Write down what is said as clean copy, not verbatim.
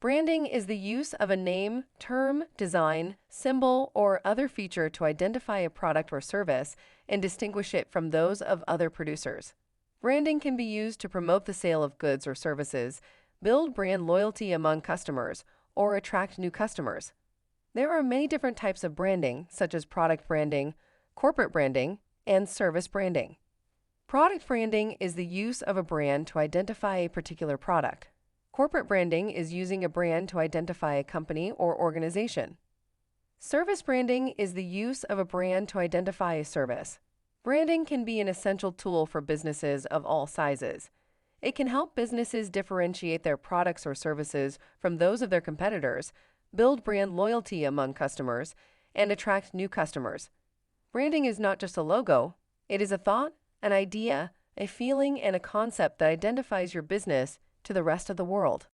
Branding is the use of a name, term, design, symbol, or other feature to identify a product or service and distinguish it from those of other producers. Branding can be used to promote the sale of goods or services, build brand loyalty among customers, or attract new customers. There are many different types of branding, such as product branding, corporate branding, and service branding. Product branding is the use of a brand to identify a particular product. Corporate branding is using a brand to identify a company or organization. Service branding is the use of a brand to identify a service. Branding can be an essential tool for businesses of all sizes. It can help businesses differentiate their products or services from those of their competitors, build brand loyalty among customers, and attract new customers. Branding is not just a logo, it is a thought, an idea, a feeling, and a concept that identifies your business to the rest of the world.